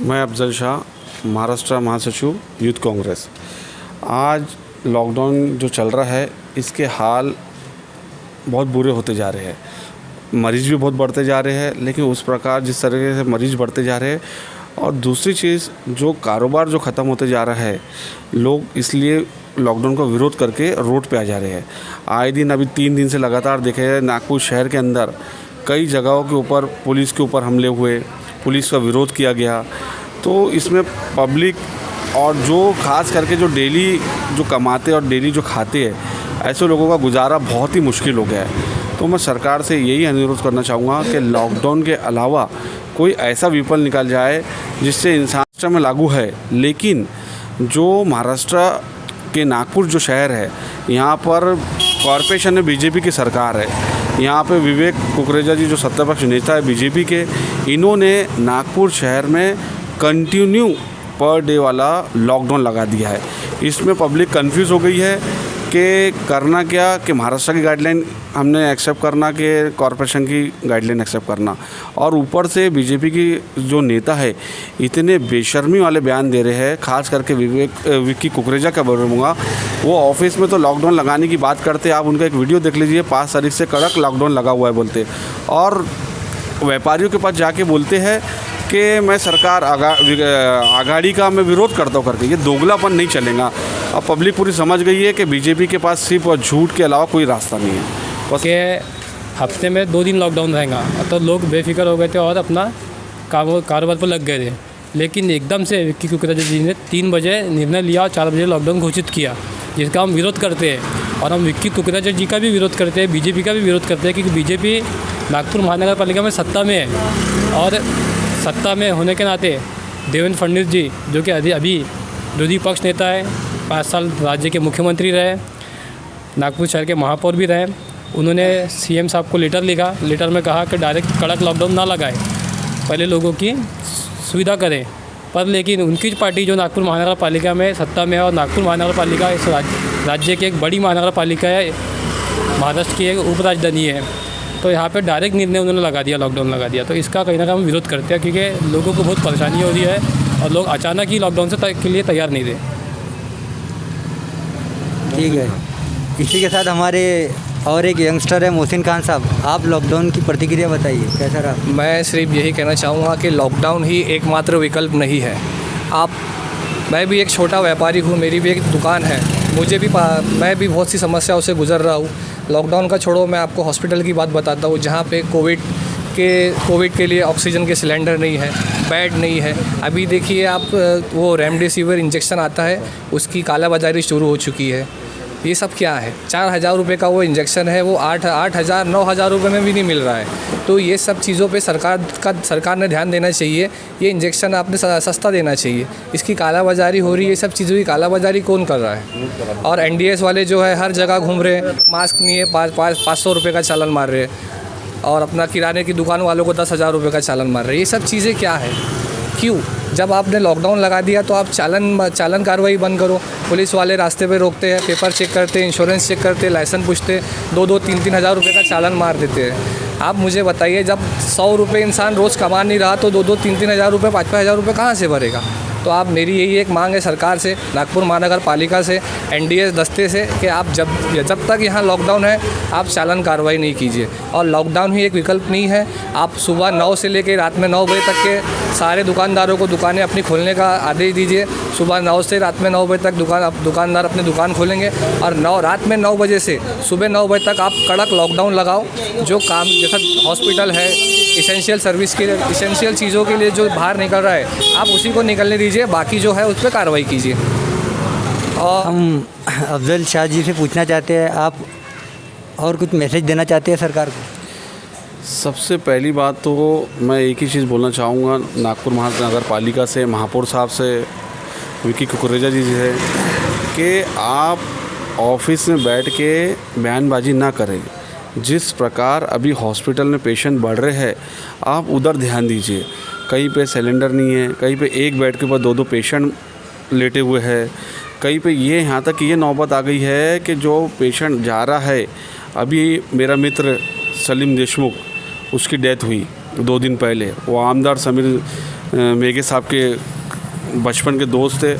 मैं अफजल शाह, महाराष्ट्र महासचिव यूथ कांग्रेस। आज लॉकडाउन जो चल रहा है इसके हाल बहुत बुरे होते जा रहे हैं। मरीज़ भी बहुत बढ़ते जा रहे हैं, लेकिन उस प्रकार जिस तरीके से मरीज़ बढ़ते जा रहे हैं और दूसरी चीज़ जो कारोबार जो ख़त्म होते जा रहा है, लोग इसलिए लॉकडाउन का विरोध करके रोड पे आ जा रहे हैं। आए दिन अभी 3 दिन से लगातार देखे नागपुर शहर के अंदर कई जगहों के ऊपर पुलिस के ऊपर हमले हुए, पुलिस का विरोध किया गया। तो इसमें पब्लिक और जो ख़ास करके जो डेली जो कमाते और डेली जो खाते हैं, ऐसे लोगों का गुजारा बहुत ही मुश्किल हो गया है। तो मैं सरकार से यही अनुरोध करना चाहूँगा कि लॉकडाउन के अलावा कोई ऐसा विकल्प निकाल जाए जिससे इंसान में लागू है, लेकिन जो महाराष्ट्र के नागपुर जो शहर है, यहाँ पर कॉरपोरेशन में बीजेपी की सरकार है। यहाँ पे विवेक कुकरेजा जी जो सत्तापक्ष नेता है बीजेपी के, इन्होंने नागपुर शहर में कंटिन्यू पर डे वाला लॉकडाउन लगा दिया है। इसमें पब्लिक कंफ्यूज हो गई है कि करना क्या, कि महाराष्ट्र की गाइडलाइन हमने एक्सेप्ट करना कि कॉरपोरेशन की गाइडलाइन एक्सेप्ट करना। और ऊपर से बीजेपी की जो नेता है इतने बेशर्मी वाले बयान दे रहे हैं, खास करके विक्की कुकरेजा का बोलूँगा। वो ऑफिस में तो लॉकडाउन लगाने की बात करते, आप उनका एक वीडियो देख लीजिए, 5 तारीख से कड़क लॉकडाउन लगा हुआ है बोलते, और व्यापारियों के पास जाके बोलते हैं कि मैं सरकार आगाड़ी का मैं विरोध करता हूँ करके। ये दोगलापन नहीं चलेगा। अब पब्लिक पूरी समझ गई है कि बीजेपी के पास सिर्फ और झूठ के अलावा कोई रास्ता नहीं है। बस कि हफ्ते में 2 दिन लॉकडाउन रहेगा, तो लोग बेफिक्र हो गए थे और अपना कारोबार पर लग गए थे। लेकिन एकदम से विक्की कुकरेजा जी ने 3 बजे निर्णय लिया और 4 बजे लॉकडाउन घोषित किया, जिसका हम विरोध करते हैं। और हम विक्की कुकरेजा जी का भी विरोध करते हैं, बीजेपी का भी विरोध करते हैं, क्योंकि बीजेपी नागपुर महानगर पालिका में सत्ता में है। और सत्ता में होने के नाते देवेंद्र फडणवीस जी, जो कि अभी विरोधी पक्ष नेता है, 5 साल राज्य के मुख्यमंत्री रहे, नागपुर शहर के महापौर भी रहे, उन्होंने सीएम साहब को लेटर लिखा। लेटर में कहा कि डायरेक्ट कड़क लॉकडाउन ना लगाए, पहले लोगों की सुविधा करें। पर लेकिन उनकी पार्टी जो नागपुर महानगर पालिका में सत्ता में है, और नागपुर महानगर पालिका इस राज्य की एक बड़ी महानगर पालिका है, महाराष्ट्र की एक उपराजधानी है, तो यहाँ पे डायरेक्ट निर्णय उन्होंने लगा दिया, लॉकडाउन लगा दिया। तो इसका कहीं ना कहीं हम विरोध करते हैं, क्योंकि लोगों को बहुत परेशानी हो रही है और लोग अचानक ही लॉकडाउन के लिए तैयार नहीं थे। ठीक है, इसी के साथ हमारे और एक यंगस्टर है मोहसिन खान साहब, आप लॉकडाउन की प्रतिक्रिया बताइए, कैसा रहा? मैं सिर्फ यही कहना चाहूँगा कि लॉकडाउन ही एकमात्र विकल्प नहीं है। मैं भी एक छोटा व्यापारी हूँ, मेरी भी एक दुकान है, मैं भी बहुत सी समस्याओं से गुजर रहा हूँ। लॉकडाउन का छोड़ो, मैं आपको हॉस्पिटल की बात बताता हूँ, जहाँ पे कोविड के लिए ऑक्सीजन के सिलेंडर नहीं है, बेड नहीं है। अभी देखिए आप, वो रेमडेसिविर इंजेक्शन आता है, उसकी कालाबाजारी शुरू हो चुकी है। ये सब क्या है? 4,000 रुपये का वो इंजेक्शन है, वो 8,000 9,000 रुपये में भी नहीं मिल रहा है। तो ये सब चीज़ों पे सरकार ने ध्यान देना चाहिए। ये इंजेक्शन आपने सस्ता देना चाहिए। इसकी कालाबाजारी हो रही है, ये सब चीज़ों की कालाबाजारी कौन कर रहा है? और NDS वाले जो है हर जगह घूम रहे हैं, मास्क नहीं है, 500 रुपये का चालान मार रहे हैं, और अपना किराने की दुकान वालों को 10,000 रुपये का चालान मार रहे हैं। ये सब चीज़ें क्या है? क्यों? जब आपने लॉकडाउन लगा दिया तो आप चालन कार्रवाई बंद करो। पुलिस वाले रास्ते पे रोकते हैं, पेपर चेक करते हैं, इंश्योरेंस चेक करते हैं, लाइसेंस पूछते हैं, 2-2, 3-3 हज़ार रुपये का चालान मार देते हैं। आप मुझे बताइए, जब 100 रुपये इंसान रोज़ कमा नहीं रहा तो 2-2, 3-3 हज़ार रुपये, 5-5 हज़ार रुपये कहाँ से भरेगा? तो आप, मेरी यही एक मांग है सरकार से, नागपुर महानगर पालिका से, NDS दस्ते से, कि आप जब तक यहाँ लॉकडाउन है आप चालान कार्रवाई नहीं कीजिए। और लॉकडाउन ही एक विकल्प नहीं है। आप सुबह 9 से लेकर रात में 9 बजे तक के सारे दुकानदारों को दुकानें अपनी खोलने का आदेश दीजिए। सुबह 9 से रात में 9 बजे तक दुकानदार अपनी दुकान खोलेंगे, और रात में 9 बजे से सुबह 9 बजे तक आप कड़क लॉकडाउन लगाओ। जो काम, जैसा हॉस्पिटल है, इसेंशियल सर्विस के लिए, इसेंशियल चीज़ों के लिए जो बाहर निकल रहा है, आप उसी को निकलने दीजिए, बाकी जो है उस पर कार्रवाई कीजिए। और हम अफजल शाह जी से पूछना चाहते हैं, आप और कुछ मैसेज देना चाहते हैं सरकार को? सबसे पहली बात तो मैं एक ही चीज़ बोलना चाहूँगा नागपुर महानगर पालिका से, महापौर साहब से, विक्की कुकरेजा जी से, कि आप ऑफिस में बैठ के बयानबाजी ना करें। जिस प्रकार अभी हॉस्पिटल में पेशेंट बढ़ रहे हैं, आप उधर ध्यान दीजिए। कहीं पे सिलेंडर नहीं है, कहीं पे एक बेड के ऊपर 2-2 पेशेंट लेटे हुए हैं, कहीं पे ये यहाँ तक ये नौबत आ गई है कि जो पेशेंट जा रहा है, अभी मेरा मित्र सलीम देशमुख, उसकी डेथ हुई 2 दिन पहले। वो आमदार समीर मेघे साहब के बचपन के दोस्त थे,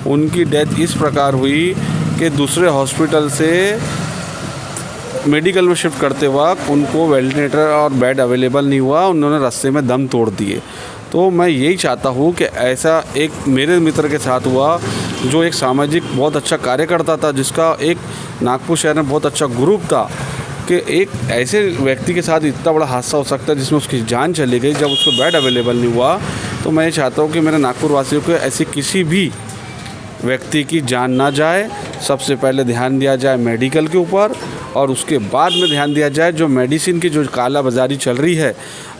उनकी डेथ इस प्रकार हुई कि दूसरे हॉस्पिटल से मेडिकल में शिफ्ट करते वक्त उनको वेंटिलेटर और बेड अवेलेबल नहीं हुआ, उन्होंने रास्ते में दम तोड़ दिए। तो मैं यही चाहता हूँ कि ऐसा एक मेरे मित्र के साथ हुआ, जो एक सामाजिक बहुत अच्छा कार्य करता था, जिसका एक नागपुर शहर में बहुत अच्छा ग्रुप था, कि एक ऐसे व्यक्ति के साथ इतना बड़ा हादसा हो सकता है जिसमें उसकी जान चली गई जब उसको बेड अवेलेबल नहीं हुआ। तो मैं ये चाहता हूँ कि मेरे नागपुर वासियों को ऐसी किसी भी व्यक्ति की जान ना जाए, सबसे पहले ध्यान दिया जाए मेडिकल के ऊपर, और उसके बाद में ध्यान दिया जाए जो मेडिसिन की जो काला बाज़ारी चल रही है,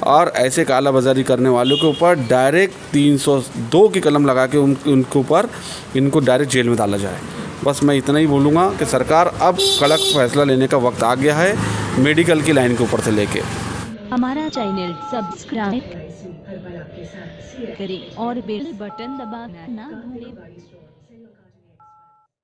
और ऐसे काला बाज़ारी करने वालों के ऊपर डायरेक्ट 302 की कलम लगा के उनके ऊपर इनको डायरेक्ट जेल में डाला जाए। बस मैं इतना ही बोलूँगा कि सरकार अब कड़क फैसला लेने का वक्त आ गया है मेडिकल की लाइन के ऊपर से लेके। हमारा चैनल सब्सक्राइब करें और बेल बटन दबाना ना भूलें।